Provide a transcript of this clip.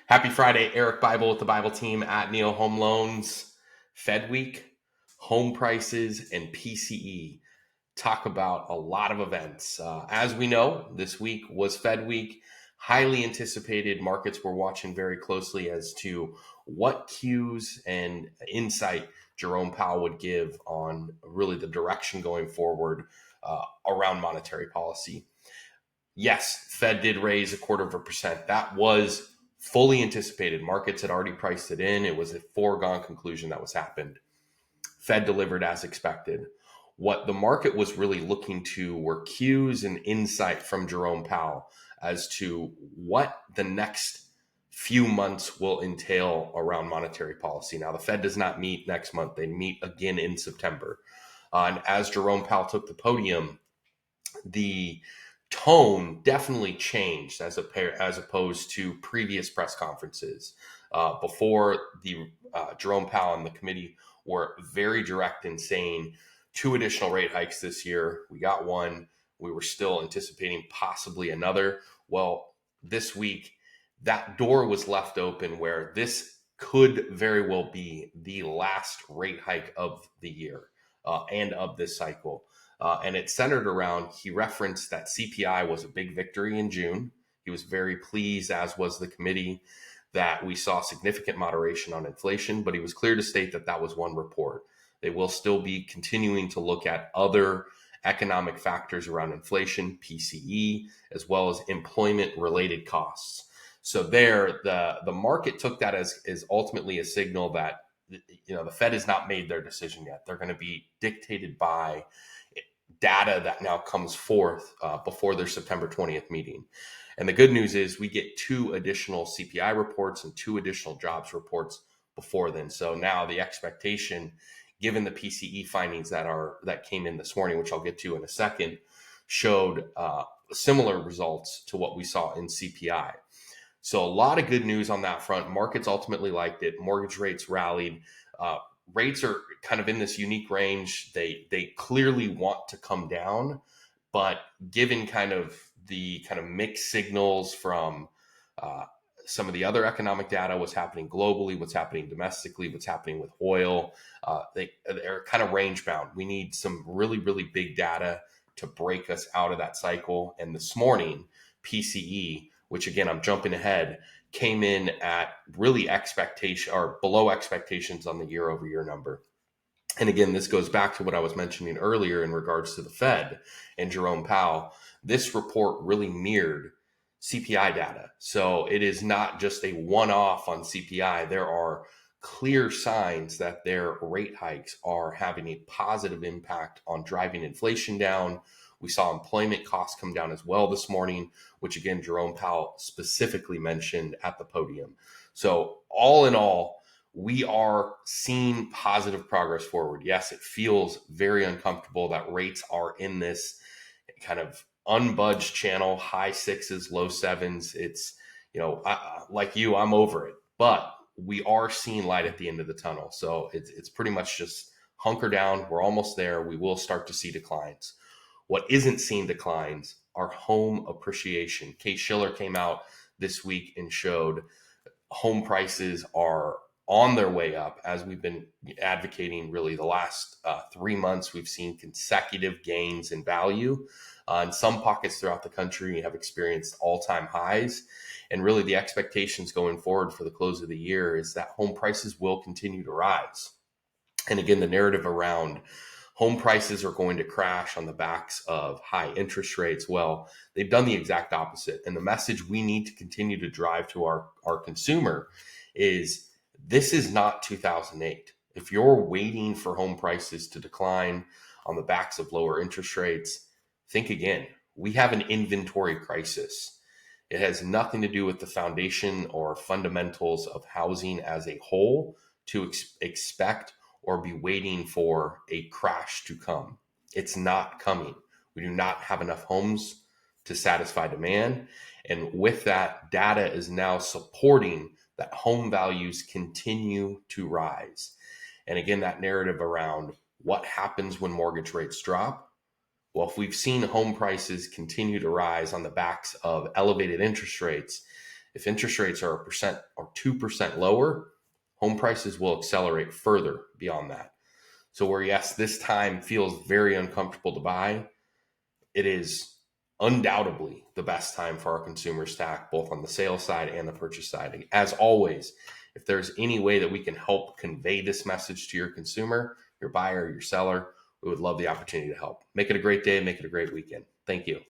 Happy Friday, Eric Bibel with the Bible team at Neo Home Loans. Fed Week, home prices, and PCE. Talk about a lot of events. As we know, this week was Fed Week. Highly anticipated. Markets were watching very closely as to what cues and insight Jerome Powell would give on really the direction going forward around monetary policy. Yes, Fed did raise 0.25%. That was fully anticipated. Markets had already priced it in. It was a foregone conclusion that was happened. Fed delivered as expected. What the market was really looking to were cues and insight from Jerome Powell as to what the next few months will entail around monetary policy. Now, the Fed does not meet next month. They meet again in September. And as Jerome Powell took the podium, the tone definitely changed as opposed to previous press conferences. Before the Jerome Powell and the committee were very direct in saying 2 additional rate hikes this year. We got one. We were still anticipating possibly another. Well, this week, that door was left open where this could very well be the last rate hike of the year and of this cycle. And it centered around, he referenced that CPI was a big victory in June. He was very pleased, as was the committee, that we saw significant moderation on inflation, but he was clear to state that that was one report. They will still be continuing to look at other economic factors around inflation, PCE, as well as employment-related costs. So there, the market took that as ultimately a signal that the Fed has not made their decision yet. They're going to be dictated by data that now comes forth before their September 20th meeting. And the good news is we get 2 additional CPI reports and 2 additional jobs reports before then. So now the expectation, given the PCE findings that came in this morning, which I'll get to in a second, showed similar results to what we saw in CPI. So a lot of good news on that front. Markets ultimately liked it. Mortgage rates rallied. Rates are kind of in this unique range. They clearly want to come down, but given the mixed signals from some of the other economic data, what's happening globally, what's happening domestically, what's happening with oil, they're kind of range bound. We need some really, really big data to break us out of that cycle. And this morning, PCE, which again, I'm jumping ahead, came in at really expectation or below expectations on the year over year number. And again, this goes back to what I was mentioning earlier in regards to the Fed and Jerome Powell. This report really mirrored CPI data. So it is not just a one-off on CPI. There are clear signs that their rate hikes are having a positive impact on driving inflation down. We saw employment costs come down as well this morning, which again, Jerome Powell specifically mentioned at the podium. So all in all, we are seeing positive progress forward. Yes, it feels very uncomfortable that rates are in this kind of unbudged channel, high 6s, low 7s. It's, like you, I'm over it, but we are seeing light at the end of the tunnel. So it's pretty much just hunker down. We're almost there. We will start to see declines. What isn't seeing declines are home appreciation. Kate Schiller came out this week and showed home prices are on their way up. As we've been advocating really the last 3 months, we've seen consecutive gains in value. In some pockets throughout the country have experienced all-time highs. And really the expectations going forward for the close of the year is that home prices will continue to rise. And again, the narrative around home prices are going to crash on the backs of high interest rates. Well, they've done the exact opposite. And the message we need to continue to drive to our consumer is this is not 2008. If you're waiting for home prices to decline on the backs of lower interest rates, think again. We have an inventory crisis. It has nothing to do with the foundation or fundamentals of housing as a whole to expect or be waiting for a crash to come. It's not coming. We do not have enough homes to satisfy demand. And with that, data is now supporting that home values continue to rise. And again, that narrative around what happens when mortgage rates drop. Well, if we've seen home prices continue to rise on the backs of elevated interest rates, If interest rates are 1% or 2% lower, home prices will accelerate further beyond that. So where, yes, this time feels very uncomfortable to buy, it is undoubtedly the best time for our consumers to act, both on the sales side and the purchase side. As always, if there's any way that we can help convey this message to your consumer, your buyer, your seller, we would love the opportunity to help. Make it a great day. Make it a great weekend. Thank you.